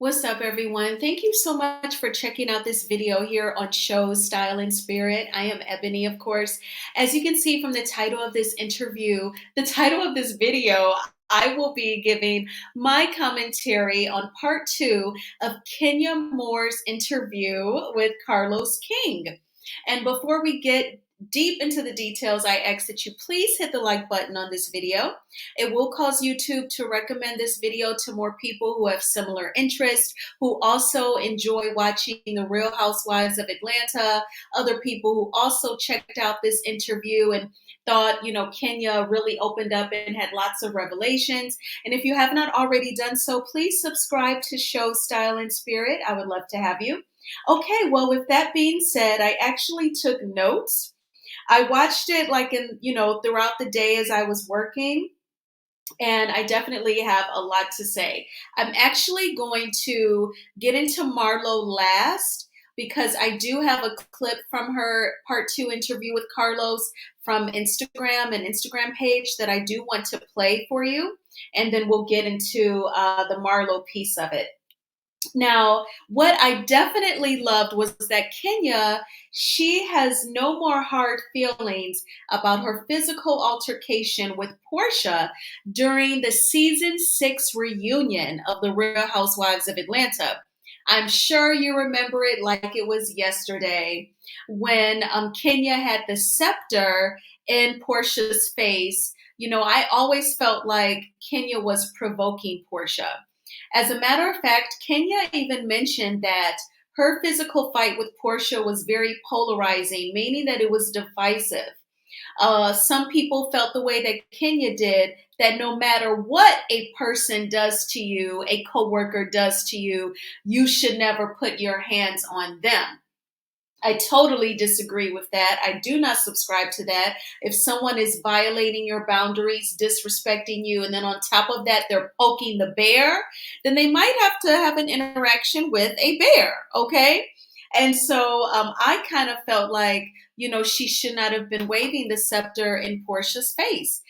What's up, everyone? Thank you so much for checking out this video here on Show Style and Spirit. I am Ebony, of course. As you can see from the title of this the title of this video, I will be giving my commentary on part two of Kenya Moore's interview with Carlos King. And before we get deep into the details, I ask that you please hit the like button on this video. It will cause YouTube to recommend this video to more people who have similar interests, who also enjoy watching The Real Housewives of Atlanta, other people who also checked out this interview and thought, Kenya really opened up and had lots of revelations. And if you have not already done so, please subscribe to Show Style and Spirit. I would love to have you. Okay, well, with that being said, I actually took notes. I watched it throughout the day as I was working, and I definitely have a lot to say. I'm actually going to get into Marlo last because I do have a clip from her part two interview with Carlos from Instagram, an Instagram page that I do want to play for you. And then we'll get into the Marlo piece of it. Now, what I definitely loved was that Kenya, she has no more hard feelings about her physical altercation with Porsha during the season 6 reunion of The Real Housewives of Atlanta. I'm sure you remember it like it was yesterday when Kenya had the scepter in Porsha's face. I always felt like Kenya was provoking Porsha. As a matter of fact, Kenya even mentioned that her physical fight with Porsha was very polarizing, meaning that it was divisive. Some people felt the way that Kenya did, that no matter what a person does to you, a coworker does to you, you should never put your hands on them. I totally disagree with that. I do not subscribe to that. If someone is violating your boundaries, disrespecting you, and then on top of that, they're poking the bear, then they might have to have an interaction with a bear, okay? And so I kind of felt like, she should not have been waving the scepter in Portia's face.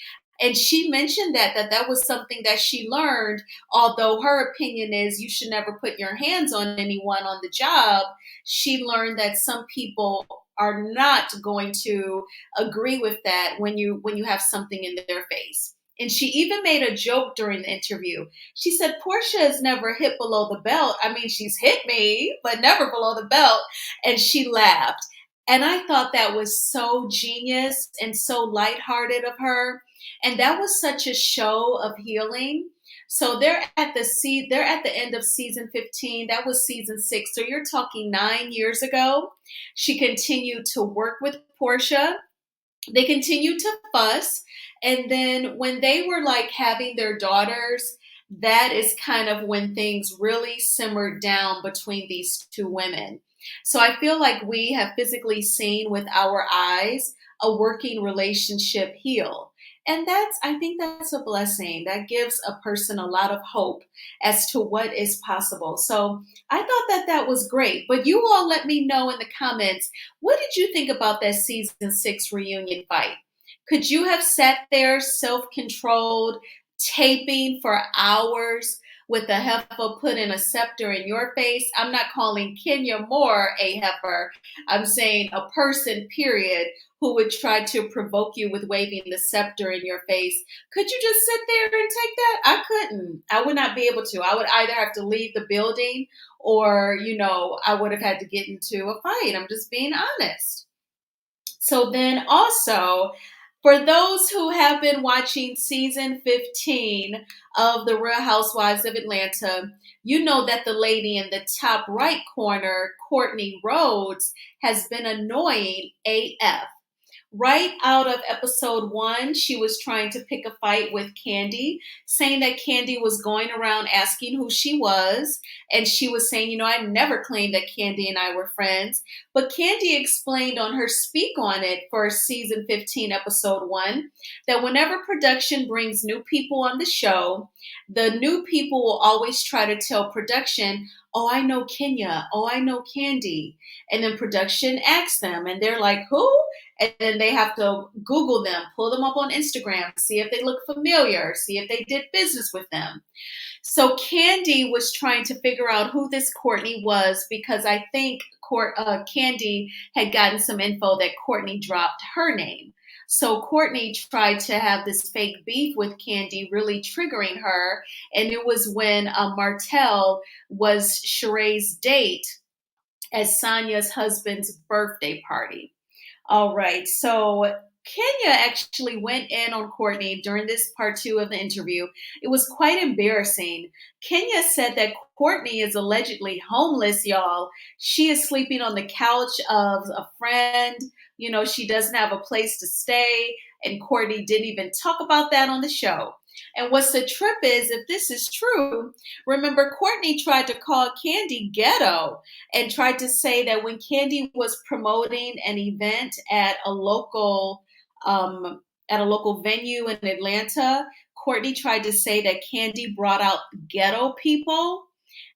And she mentioned that was something that she learned, although her opinion is you should never put your hands on anyone on the job. She learned that some people are not going to agree with that when you have something in their face. And she even made a joke during the interview. She said, Porsha has never hit below the belt. I mean, she's hit me, but never below the belt. And she laughed. And I thought that was so genius and so lighthearted of her. And that was such a show of healing. So they're at the end of season 15. That was season 6. So you're talking 9 years ago. She continued to work with Porsha. They continued to fuss. And then when they were like having their daughters, that is kind of when things really simmered down between these two women. So I feel like we have physically seen with our eyes a working relationship heal. And I think that's a blessing. That gives a person a lot of hope as to what is possible. So I thought that was great. But you all let me know in the comments, what did you think about that season 6 reunion fight? Could you have sat there self-controlled, taping for hours with a heifer putting a scepter in your face? I'm not calling Kenya Moore a heifer. I'm saying a person, period, who would try to provoke you with waving the scepter in your face. Could you just sit there and take that? I couldn't. I would not be able to. I would either have to leave the building or, I would have had to get into a fight. I'm just being honest. So then also, for those who have been watching season 15 of The Real Housewives of Atlanta, you know that the lady in the top right corner, Courtney Rhodes, has been annoying AF. Right out of episode 1, she was trying to pick a fight with Kandi, saying that Kandi was going around asking who she was. And she was saying, I never claimed that Kandi and I were friends. But Kandi explained on her Speak On It for season 15, episode 1, that whenever production brings new people on the show, the new people will always try to tell production, oh, I know Kenya. Oh, I know Kandi. And then production asks them, and they're like, who? and then they have to Google them, pull them up on Instagram, see if they look familiar, see if they did business with them. So Candy was trying to figure out who this Courtney was because I think Candy had gotten some info that Courtney dropped her name. So Courtney tried to have this fake beef with Candy, really triggering her. And it was when Martell was Sheree's date at Sonya's husband's birthday party. All right. So Kenya actually went in on Courtney during this part two of the interview. It was quite embarrassing. Kenya said that Courtney is allegedly homeless, y'all. She is sleeping on the couch of a friend. You know, she doesn't have a place to stay. And Courtney didn't even talk about that on the show. And what's the trip is, if this is true, remember Courtney tried to call Candy ghetto and tried to say that when Candy was promoting an event at a local venue in Atlanta, Courtney tried to say that Candy brought out ghetto people.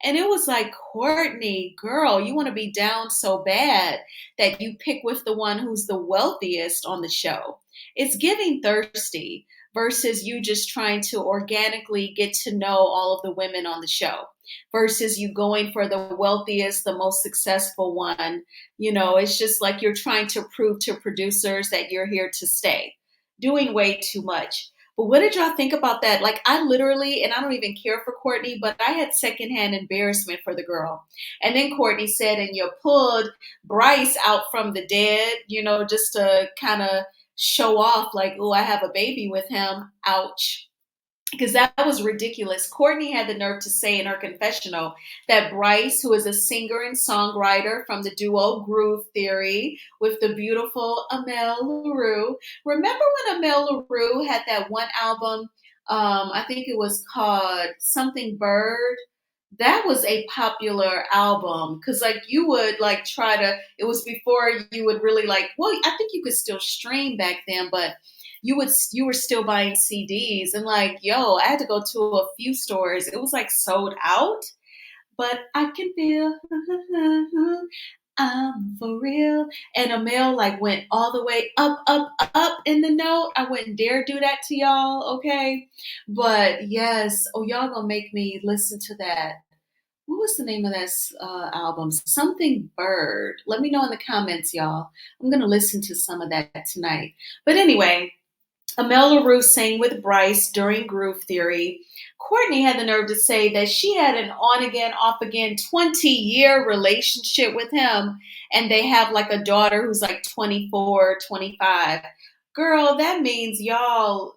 And it was like, Courtney, girl, you want to be down so bad that you pick with the one who's the wealthiest on the show. It's giving thirsty versus you just trying to organically get to know all of the women on the show versus you going for the wealthiest, the most successful one. You know, it's just like you're trying to prove to producers that you're here to stay, doing way too much. But what did y'all think about that? Like, I literally, and I don't even care for Courtney, but I had secondhand embarrassment for the girl. And then Courtney said, and you pulled Bryce out from the dead, you know, just to kind of show off, like, oh, I have a baby with him. Ouch. Because that was ridiculous. Courtney had the nerve to say in her confessional that Bryce, who is a singer and songwriter from the duo Groove Theory with the beautiful Amel Larue. Remember when Amel Larue had that one album? I think it was called Something Bird. That was a popular album because like you would like try to, it was before you would really like, well, I think you could still stream back then, but you were still buying CDs and like, yo, I had to go to a few stores. It was like sold out, but I can feel I'm for real. And Amel like went all the way up, up, up in the note. I wouldn't dare do that to y'all, okay? But yes, oh, y'all gonna make me listen to that. What was the name of this album? Something Bird. Let me know in the comments, y'all. I'm gonna listen to some of that tonight. But anyway, Amel Larue sang with Bryce during Groove Theory. Courtney had the nerve to say that she had an on again, off again 20-year relationship with him, and they have like a daughter who's like 24, 25. Girl, that means y'all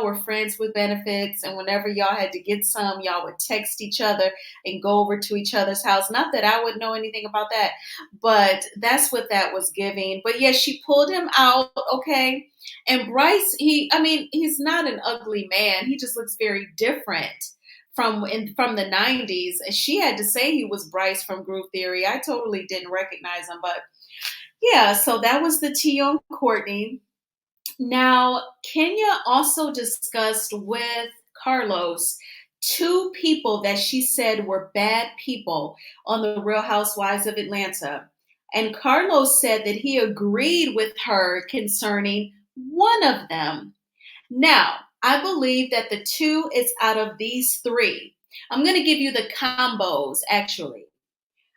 were friends with benefits, and whenever y'all had to get some, y'all would text each other and go over to each other's house. Not that I would know anything about that, but that's what that was giving. But yeah, she pulled him out, okay. And Bryce, he's not an ugly man. He just looks very different from the 90s. And she had to say he was Bryce from Groove Theory. I totally didn't recognize him, but yeah, so that was the tea on Courtney. Now, Kenya also discussed with Carlos two people that she said were bad people on the Real Housewives of Atlanta. And Carlos said that he agreed with her concerning one of them. Now, I believe that the two is out of these three. I'm going to give you the combos, actually.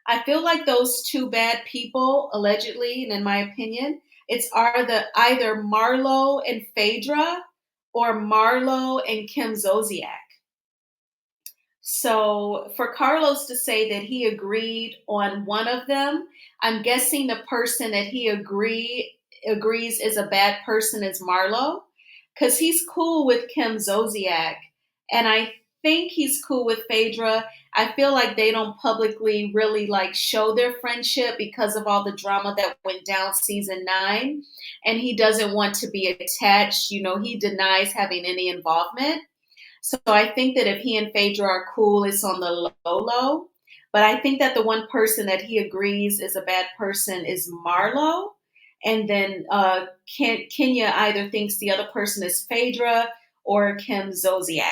I feel like those two bad people, allegedly, and in my opinion, either Marlo and Phaedra or Marlo and Kim Zolciak. So for Carlos to say that he agreed on one of them, I'm guessing the person that he agrees is a bad person is Marlo, because he's cool with Kim Zolciak, and I think he's cool with Phaedra. I feel like they don't publicly really like show their friendship because of all the drama that went down season 9, and he doesn't want to be attached. You know, he denies having any involvement. So I think that if he and Phaedra are cool, it's on the low low. But I think that the one person that he agrees is a bad person is Marlo. And then Kenya either thinks the other person is Phaedra or Kim Zolciak.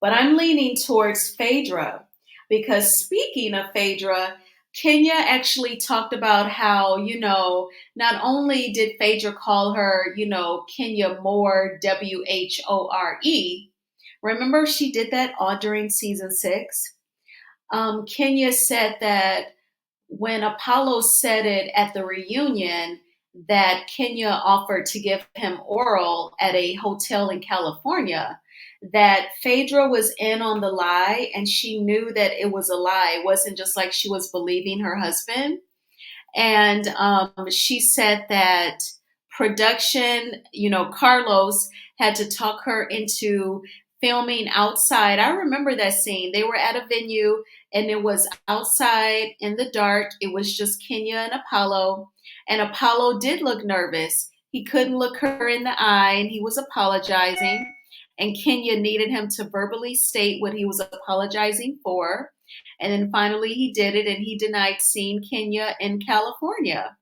But I'm leaning towards Phaedra because speaking of Phaedra, Kenya actually talked about how, not only did Phaedra call her, Kenya Moore, Whore. Remember, she did that all during season 6. Kenya said that when Apollo said it at the reunion, that Kenya offered to give him oral at a hotel in California, that Phaedra was in on the lie and she knew that it was a lie. It wasn't just like she was believing her husband. And she said that production, Carlos had to talk her into filming outside. I remember that scene. They were at a venue and it was outside in the dark. It was just Kenya and Apollo. And Apollo did look nervous. He couldn't look her in the eye and he was apologizing. And Kenya needed him to verbally state what he was apologizing for. And then finally he did it and he denied seeing Kenya in California.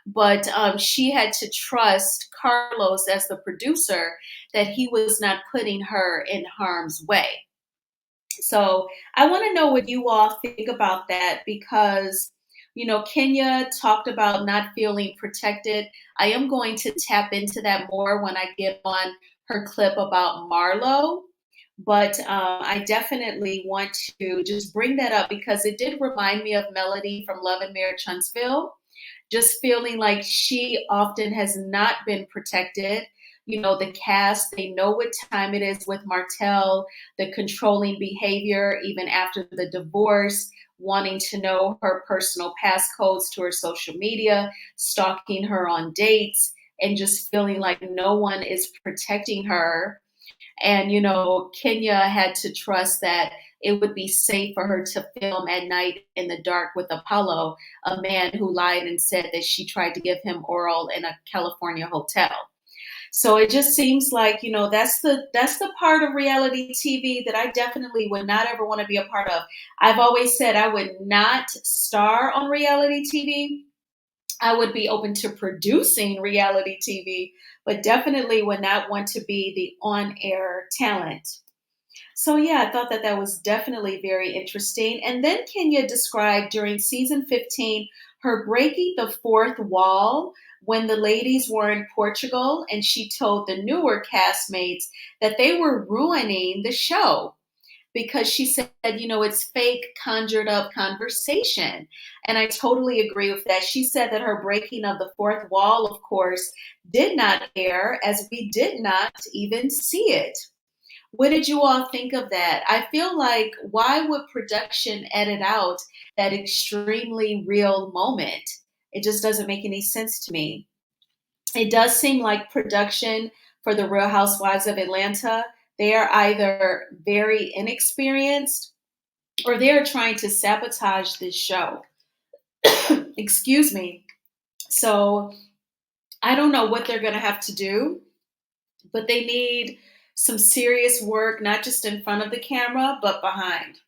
But she had to trust Carlos as the producer that he was not putting her in harm's way. So I want to know what you all think about that because, Kenya talked about not feeling protected. I am going to tap into that more when I get on her clip about Marlo. But I definitely want to just bring that up because it did remind me of Melody from Love and Marriage Huntsville, just feeling like she often has not been protected. The cast, they know what time it is with Martell, the controlling behavior, even after the divorce, wanting to know her personal passcodes to her social media, stalking her on dates, and just feeling like no one is protecting her. And, Kenya had to trust that it would be safe for her to film at night in the dark with Apollo, a man who lied and said that she tried to give him oral in a California hotel. So it just seems like, that's the part of reality TV that I definitely would not ever want to be a part of. I've always said I would not star on reality TV. I would be open to producing reality TV, but definitely would not want to be the on air talent. So, yeah, I thought that that was definitely very interesting. And then Kenya described during season 15 her breaking the fourth wall when the ladies were in Portugal and she told the newer castmates that they were ruining the show because she said, it's fake, conjured up conversation. And I totally agree with that. She said that her breaking of the fourth wall, of course, did not air as we did not even see it. What did you all think of that? I feel like why would production edit out that extremely real moment? It just doesn't make any sense to me. It does seem like production for the Real Housewives of Atlanta, they are either very inexperienced or they are trying to sabotage this show. Excuse me. So I don't know what they're going to have to do, but they need some serious work, not just in front of the camera, but behind.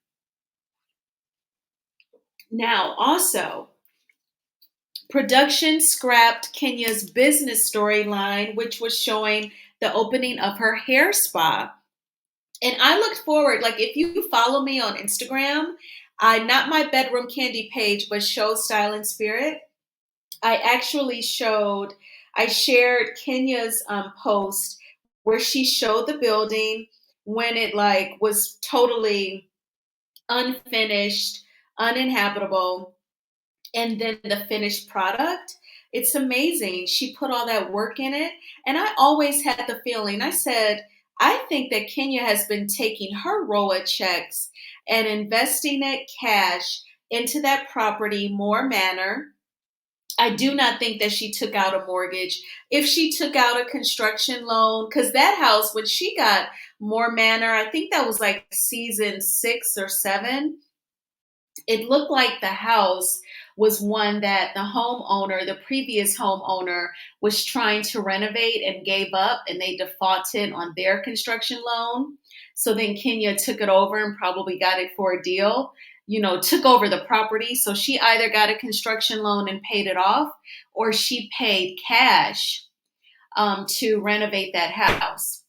Now, also, production scrapped Kenya's business storyline, which was showing the opening of her hair spa. And I looked forward, like if you follow me on Instagram, not my bedroom candy page, but Show Style and Spirit, I actually I shared Kenya's post where she showed the building when it like was totally unfinished, uninhabitable, and then the finished product. It's amazing. She put all that work in it. And I always had the feeling, I said, I think that Kenya has been taking her ROA checks and investing that cash into that property more manner. I do not think that she took out a mortgage. If she took out a construction loan, because that house, when she got more manor, I think that was like season 6 or 7, it looked like the house was one that the previous homeowner, was trying to renovate and gave up, and they defaulted on their construction loan. So then Kenya took it over and probably got it for a deal, took over the property. So she either got a construction loan and paid it off, or she paid cash to renovate that house.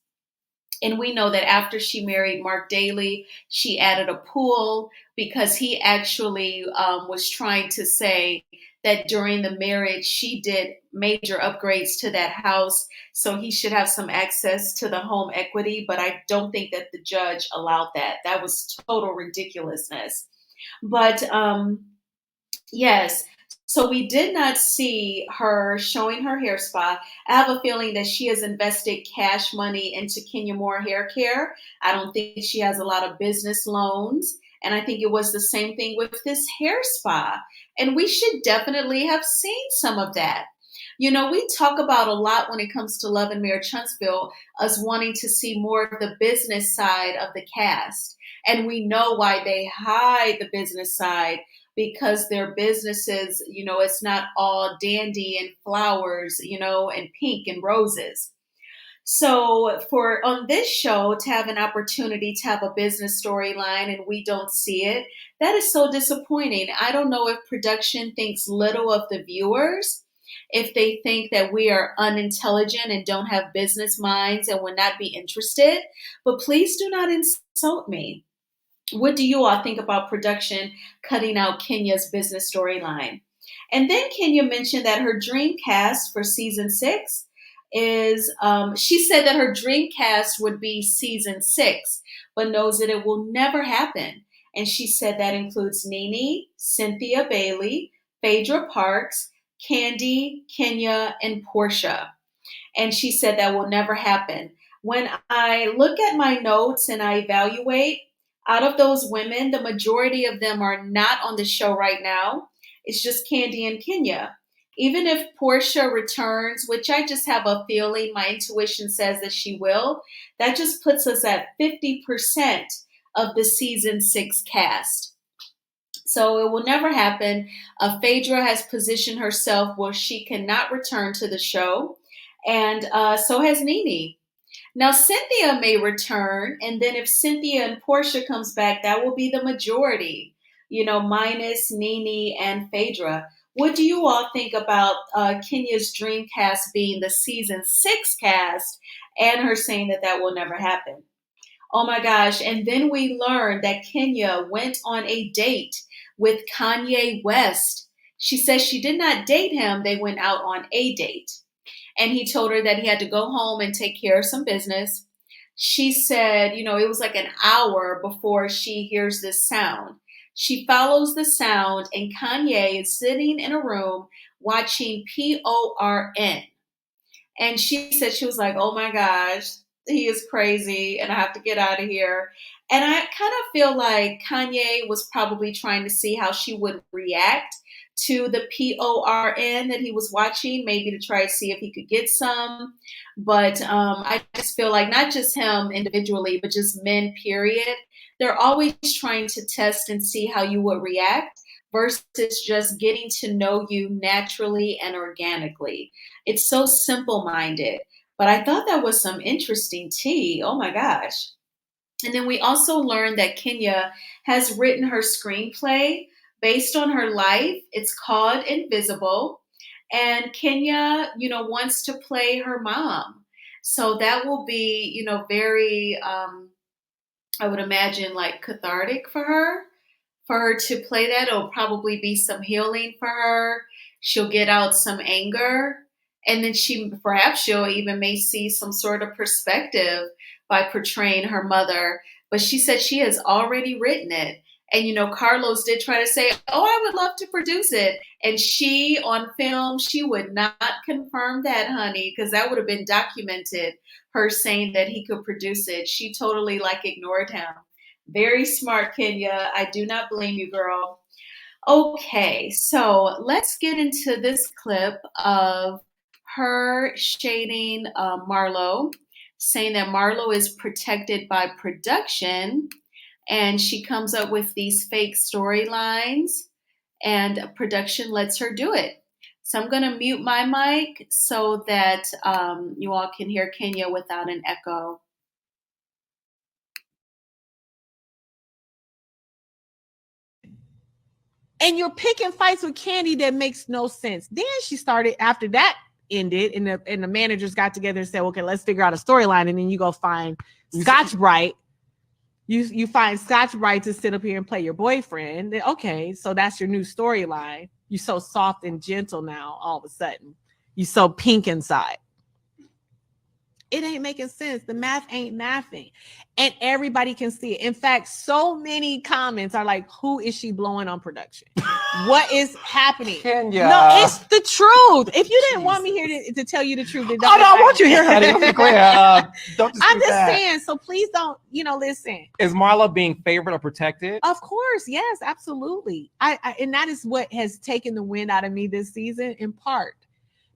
And we know that after she married Mark Daly, she added a pool because he actually was trying to say that during the marriage, she did major upgrades to that house. So he should have some access to the home equity. But I don't think that the judge allowed that. That was total ridiculousness. But yes. So we did not see her showing her hair spa. I have a feeling that she has invested cash money into Kenya Moore Hair Care. I don't think she has a lot of business loans. And I think it was the same thing with this hair spa. And we should definitely have seen some of that. You know, we talk about a lot when it comes to Love and Marriage Huntsville, us wanting to see more of the business side of the cast. And we know why they hide the business side because their businesses, you know, it's not all dandy and flowers, you know, and pink and roses. So for on this show to have an opportunity to have a business storyline and we don't see it, that is so disappointing. I don't know if production thinks little of the viewers, if they think that we are unintelligent and don't have business minds and would not be interested, but please do not insult me. What do you all think about production cutting out Kenya's business storyline? And then Kenya mentioned that her dream cast for season six is, she said that her dream cast would be season six, but knows that it will never happen. And she said that includes Nene, Cynthia Bailey, Phaedra Parks, Candy, Kenya, and Porsha. And she said that will never happen. When I look at my notes and I evaluate, out of those women, the majority of them are not on the show right now. It's just Candy and Kenya. Even if Portia returns, which I just have a feeling, my intuition says that she will, that just puts us at 50% of the season six cast. So it will never happen. Phaedra has positioned herself where she cannot return to the show, and so has Nene. Now Cynthia may return, and then if Cynthia and Portia comes back, that will be the majority. You know, minus Nene and Phaedra. What do you all think about Kenya's dream cast being the season six cast, and her saying that that will never happen? Oh my gosh. And then we learned that Kenya went on a date with Kanye West. She says she did not date him, they went out on a date. And he told her that he had to go home and take care of some business. She said, you know, it was like an hour before she hears this sound. She follows the sound, and Kanye is sitting in a room watching PORN. And she said she was like, oh my gosh, he is crazy and I have to get out of here. And I kind of feel like Kanye was probably trying to see how she would react to the PORN that he was watching, maybe to try to see if he could get some. But I just feel like not just him individually, but just men, period. They're always trying to test and see how you would react versus just getting to know you naturally and organically. It's so simple minded. But I thought that was some interesting tea. Oh my gosh. And then we also learned that Kenya has written her screenplay based on her life. It's called Invisible. And Kenya, you know, wants to play her mom. So that will be, you know, very, I would imagine, like cathartic for her to play that. It'll probably be some healing for her. She'll get out some anger. And then she'll even may see some sort of perspective by portraying her mother. But she said she has already written it. And, you know, Carlos did try to say, oh, I would love to produce it. And she, on film, she would not confirm that, honey, because that would have been documented, her saying that he could produce it. She totally like ignored him. Very smart, Kenya. I do not blame you, girl. Okay, so let's get into this clip of her shading Marlo, saying that Marlo is protected by production, and she comes up with these fake storylines, and production lets her do it. So I'm going to mute my mic so that you all can hear Kenya without an echo. And you're picking fights with Candy that makes no sense. Then she started, after that ended, and the managers got together and said, okay, let's figure out a storyline, and then you go find Scotch Bright. You find Scotch Bright to sit up here and play your boyfriend. Then, okay, so that's your new storyline. You're so soft and gentle now. All of a sudden, you're so pink inside. It ain't making sense. The math ain't mathing. And everybody can see it. In fact, so many comments are like, who is she blowing on production? What is happening? Kenya. No, it's the truth. If you didn't want me here to tell you the truth, then don't. Oh, no, I want you here, honey. Let's be clear. Don't I'm just saying, so please don't, listen. Is Marlo being favored or protected? Of course, yes, absolutely. And that is what has taken the wind out of me this season, in part.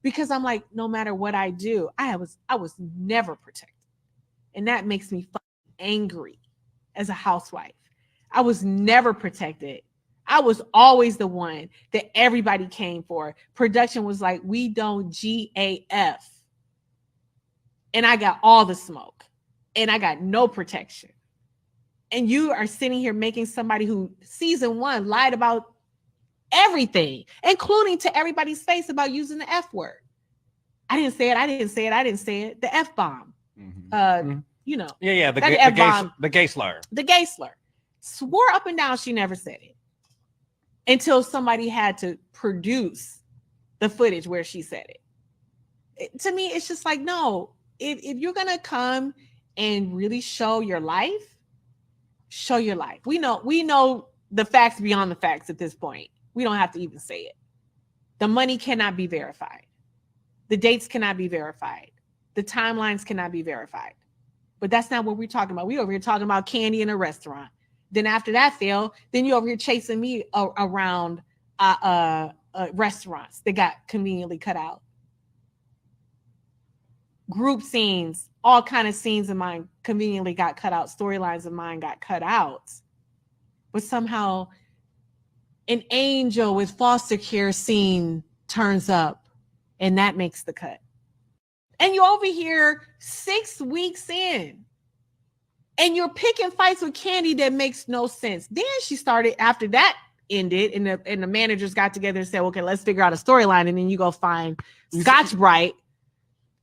Because I'm like, no matter what I do, I was never protected. And that makes me angry as a housewife. I was never protected. I was always the one that everybody came for. Production was like, we don't GAF. And I got all the smoke. And I got no protection. And you are sitting here making somebody who season 1 lied about everything, including to everybody's face about using the F word. I didn't say it. The F bomb. Mm-hmm. Yeah. The gay slur. The gay slur. Swore up and down she never said it until somebody had to produce the footage where she said it. To me, it's just like, no. If you're gonna come and really show your life, show your life. We know the facts beyond the facts at this point. We don't have to even say it. The money cannot be verified. The dates cannot be verified. The timelines cannot be verified. But that's not what we're talking about. We over here talking about candy in a restaurant. Then after that failed, then you over here chasing me around restaurants that got conveniently cut out. Group scenes, all kind of scenes of mine conveniently got cut out. Storylines of mine got cut out. But somehow an angel with foster care scene turns up, and that makes the cut. And you're over here 6 weeks in, and you're picking fights with Candy that makes no sense. Then she started, after that ended, and the managers got together and said, okay, let's figure out a storyline, and then you go find Scotch Bright.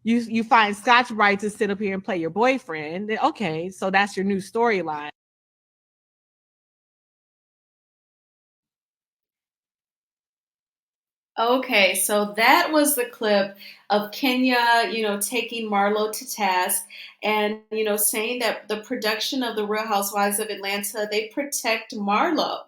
You find Scotch Bright to sit up here and play your boyfriend. Then, okay, so that's your new storyline. Okay, so that was the clip of Kenya, taking Marlo to task and, saying that the production of The Real Housewives of Atlanta, they protect Marlo.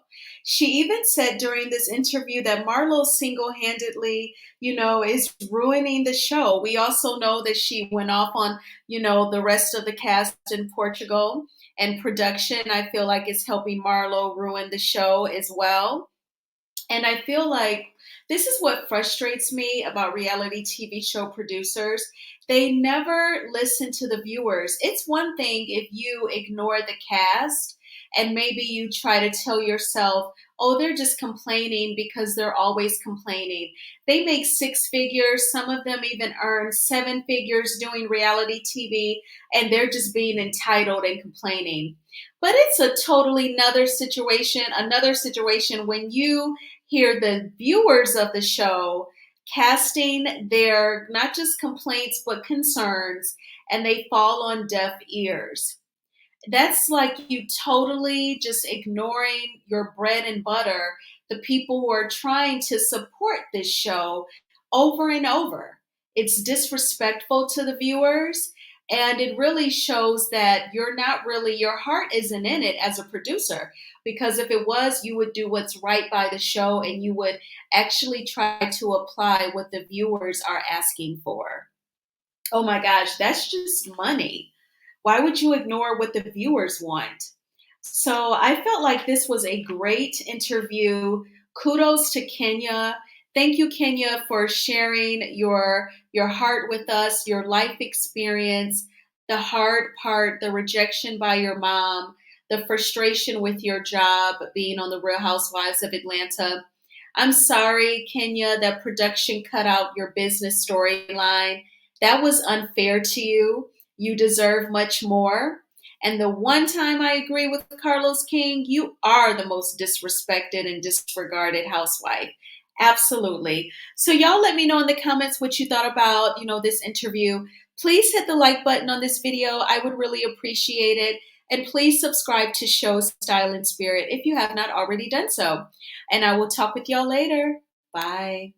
She even said during this interview that Marlo single-handedly, is ruining the show. We also know that she went off on, the rest of the cast in Portugal, and production, I feel like, is helping Marlo ruin the show as well. And I feel like this is what frustrates me about reality TV show producers. They never listen to the viewers. It's one thing if you ignore the cast and maybe you try to tell yourself, oh, they're just complaining because they're always complaining. They make 6 figures. Some of them even earn 7 figures doing reality TV, and they're just being entitled and complaining. But it's a totally another situation when you hear the viewers of the show casting their not just complaints but concerns, and they fall on deaf ears. That's like you totally just ignoring your bread and butter, the people who are trying to support this show over and over. It's disrespectful to the viewers, and it really shows that your heart isn't in it as a producer. Because if it was, you would do what's right by the show and you would actually try to apply what the viewers are asking for. Oh my gosh, that's just money. Why would you ignore what the viewers want? So I felt like this was a great interview. Kudos to Kenya. Thank you, Kenya, for sharing your heart with us, your life experience, the hard part, the rejection by your mom, the frustration with your job being on the Real Housewives of Atlanta. I'm sorry, Kenya, that production cut out your business storyline. That was unfair to you. You deserve much more. And the one time I agree with Carlos King, you are the most disrespected and disregarded housewife. Absolutely. So y'all let me know in the comments what you thought about, this interview. Please hit the like button on this video. I would really appreciate it. And please subscribe to Show Style and Spirit if you have not already done so. And I will talk with y'all later. Bye.